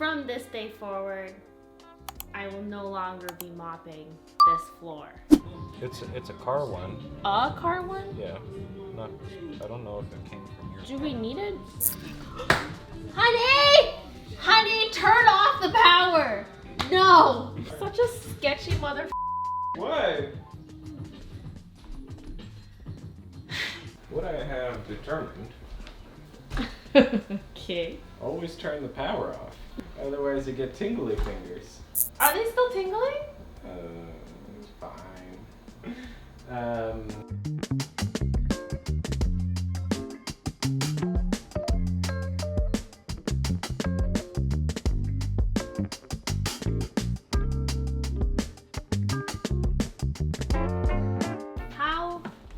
from this day forward, I will no longer be mopping this floor. It's a car one. A car one? Yeah. I don't know if it came from your. Do we need it? Honey! Honey, turn off the power! No! Such a sketchy mother. What? What I have determined. Okay. Always turn the power off. Otherwise you get tingly fingers. Are they still tingling? Fine.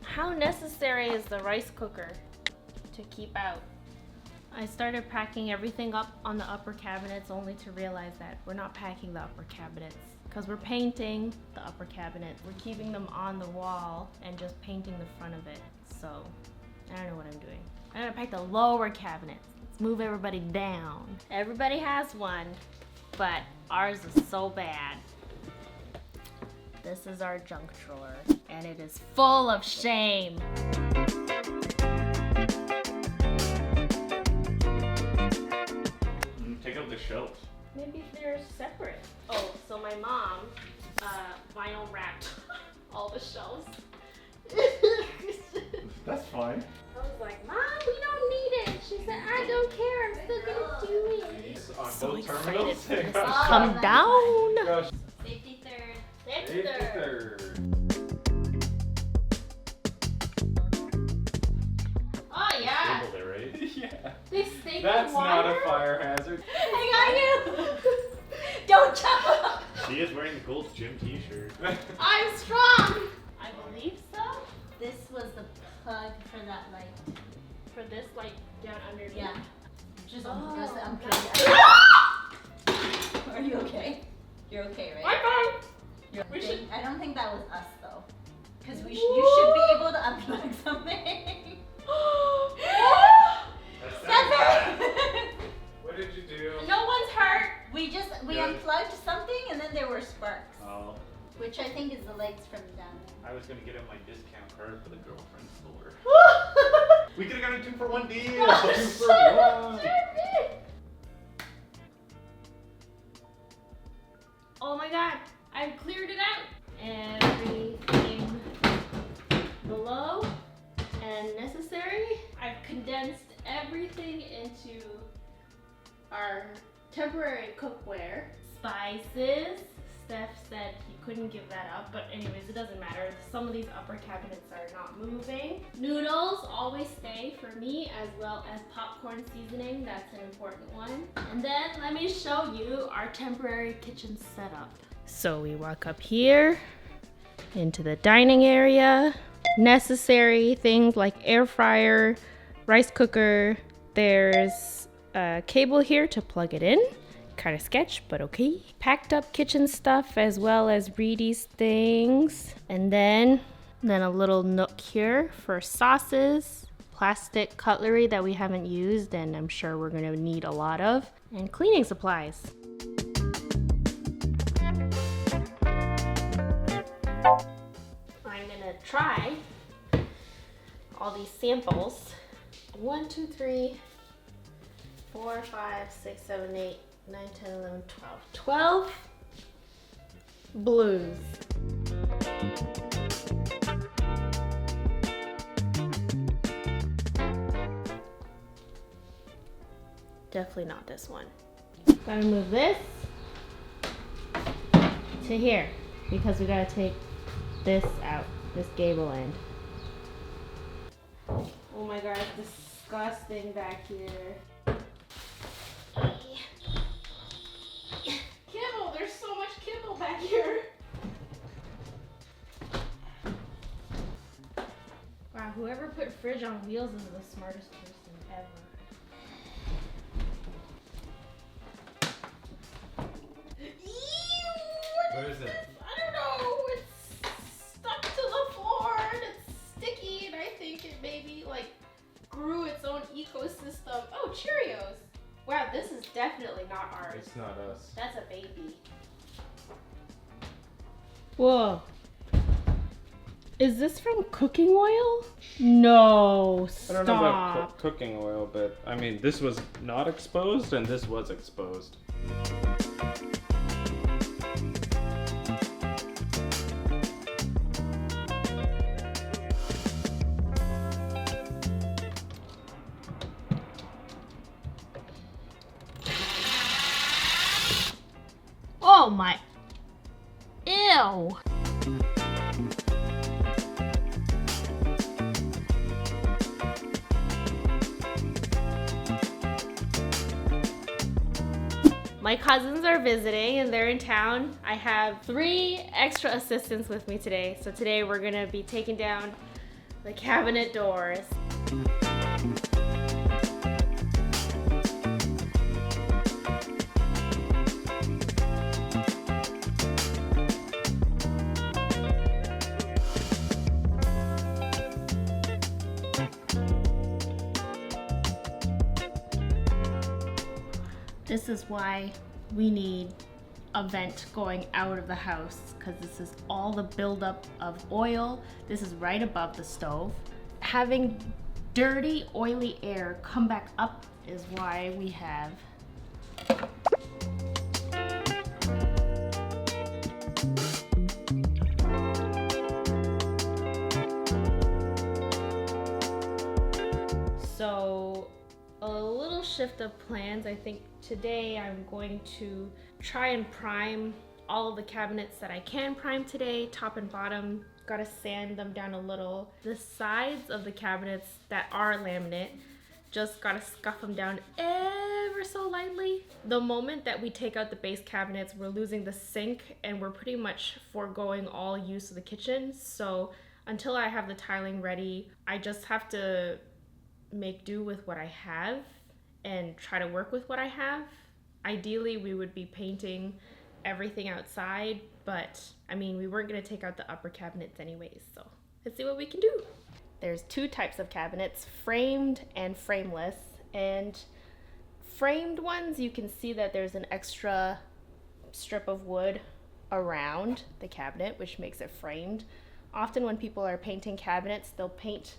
How necessary is the rice cooker to keep out? I started packing everything up on the upper cabinets only to realize that we're not packing the upper cabinets because we're painting the upper cabinet. We're keeping them on the wall and just painting the front of it. So I don't know what I'm doing. I'm gonna pack the lower cabinets. Let's move everybody down. Everybody has one, but ours is so bad. This is our junk drawer, and it is full of shame. Take out the shelves. Maybe they're separate. Oh, so my mom vinyl wrapped all the shelves. That's fine. I was like, Mom, we don't need it. She said, I don't care. I'm still gonna do it. On So both excited terminals. for this. Come down. Gosh. Safety third. Safety third. Oh yeah. Stable there, right? Yeah. They stay That's not water. a fire hazard. I got you. Don't jump up. She is wearing the Gold's Gym t-shirt. I'm strong. I believe so. This was the plug for that light. For this light down underneath. Yeah. Just Oh. goes to unplug. Are you okay? You're okay, right? I'm fine. You're We okay. should- I don't think that was us though. Because you should be able to unplug something. What did you do? No one's hurt. we Good. unplugged something and then there were sparks. Oh, Which I think is the lights from down I was gonna get him my discount card for the girlfriend store. We could have got a 2-for-1 deal. Oh, 2 for 1. Oh my god, I've cleared it out. Everything below and necessary. I've condensed everything into our temporary cookware. Spices. Steph said he couldn't give that up, but anyways, it doesn't matter. Some of these upper cabinets are not moving. Noodles always stay for me, as well as popcorn seasoning. That's an important one. And then let me show you our temporary kitchen setup. So we walk up here into the dining area. Necessary things like air fryer, rice cooker. There's a cable here to plug it in. Kind of sketch, but okay. Packed up kitchen stuff as well as Reedy's things. And then a little nook here for sauces, plastic cutlery that we haven't used and I'm sure we're gonna need a lot of, and cleaning supplies. I'm gonna try all these samples. 1, 2, 3, 4, 5, 6, 7, 8, 9, 10, 11, 12. 12 blues. Definitely not this one. Gotta move this to here because we gotta take this out, this gable end. Oh my god, it's disgusting back here. Kibble, there's so much kibble back here. Wow, whoever put fridge on wheels is the smartest person ever. What is it? I don't know. It's stuck to the floor and it's sticky and I think it maybe like grew its own ecosystem. Oh, Cheerios. Wow, this is definitely not ours. It's not us. That's a baby. Whoa. Is this from cooking oil? No, I stop. don't know about cooking oil, but I mean, this was not exposed and this was exposed. Oh my. Ew. My cousins are visiting and they're in town. I have 3 extra assistants with me today. So today we're gonna be taking down the cabinet doors. This is why we need a vent going out of the house, because this is all the buildup of oil. This is right above the stove. Having dirty, oily air come back up is why we have so a little shift of plans. I think today I'm going to try and prime all of the cabinets that I can prime today, top and bottom. Gotta sand them down a little. The sides of the cabinets that are laminate, just gotta scuff them down ever so lightly. The moment that we take out the base cabinets, we're losing the sink and we're pretty much foregoing all use of the kitchen. So until I have the tiling ready, I just have to make do with what I have and try to work with what I have. Ideally, we would be painting everything outside, but I mean, we weren't gonna take out the upper cabinets anyways, so let's see what we can do. There's 2 types of cabinets, framed and frameless, and framed ones, you can see that there's an extra strip of wood around the cabinet, which makes it framed. Often when people are painting cabinets, they'll paint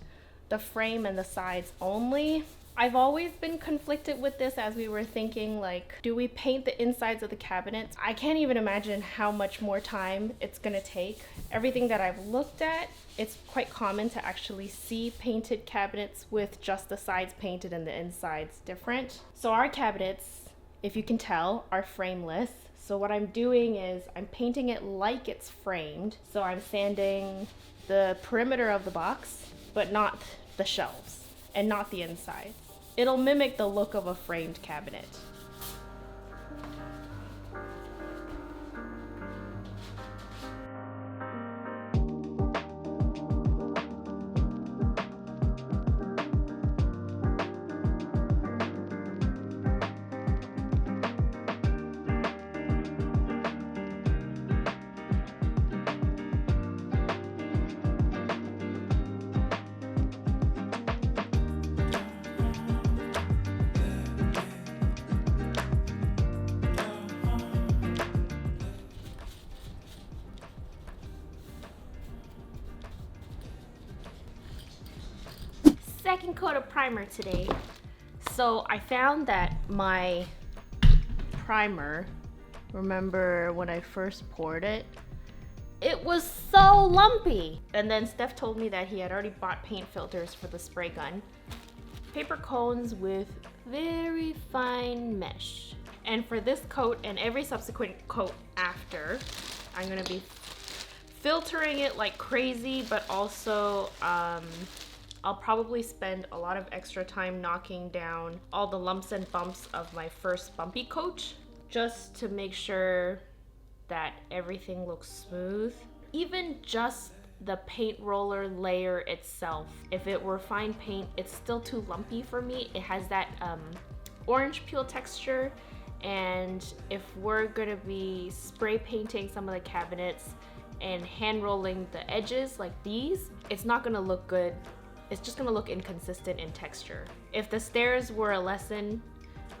the frame and the sides only. I've always been conflicted with this as we were thinking, like, do we paint the insides of the cabinets? I can't even imagine how much more time it's gonna take. Everything that I've looked at, it's quite common to actually see painted cabinets with just the sides painted and the insides different. So our cabinets, if you can tell, are frameless. So what I'm doing is I'm painting it like it's framed. So I'm sanding the perimeter of the box, but not the shelves and not the inside. It'll mimic the look of a framed cabinet. Second coat of primer today. So I found that my primer, remember when I first poured it, it was so lumpy. And then Steph told me that he had already bought paint filters for the spray gun. Paper cones with very fine mesh. And for this coat and every subsequent coat after, I'm gonna be filtering it like crazy, but also I'll probably spend a lot of extra time knocking down all the lumps and bumps of my first bumpy coat, just to make sure that everything looks smooth. Even just the paint roller layer itself, if it were fine paint, it's still too lumpy for me. It has that orange peel texture, and if we're gonna be spray painting some of the cabinets and hand rolling the edges like these, it's not gonna look good. It's just gonna look inconsistent in texture. If the stairs were a lesson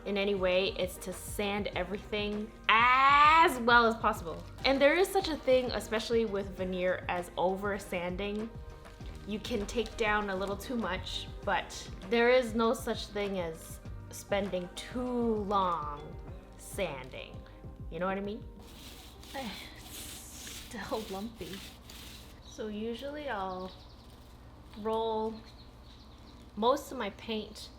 in any way, it's to sand everything as well as possible. And there is such a thing, especially with veneer, as over sanding. You can take down a little too much, but there is no such thing as spending too long sanding. You know what I mean? It's still lumpy. So usually I'll roll most of my paint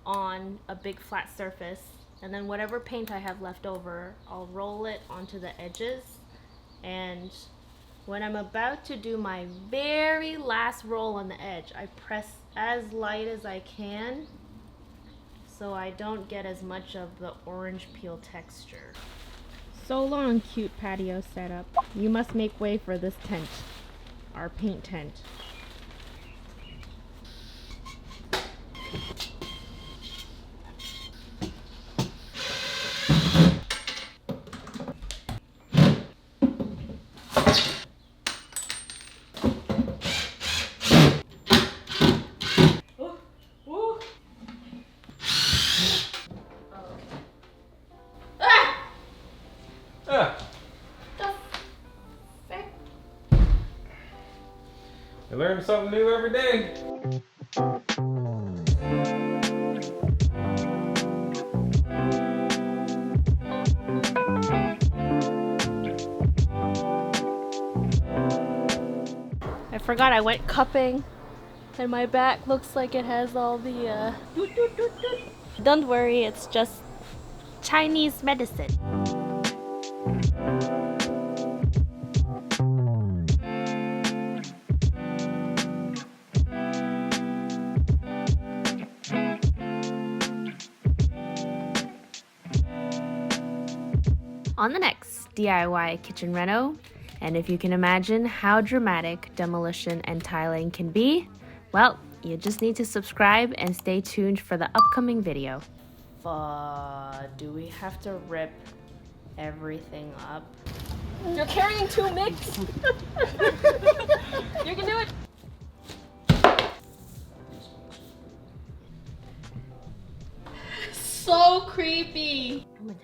on a big flat surface, and then whatever paint I have left over, I'll roll it onto the edges. And when I'm about to do my very last roll on the edge, I press as light as I can so I don't get as much of the orange peel texture. So long, cute patio setup. You must make way for this tent, our paint tent. You learn something new every day. I forgot I went cupping and my back looks like it has all the Don't worry, it's just Chinese medicine. On the next DIY kitchen reno, and if you can imagine how dramatic demolition and tiling can be, well, you just need to subscribe and stay tuned for the upcoming video. Do we have to rip everything up? You're carrying 2 mix! You can do it! So creepy! Oh my God.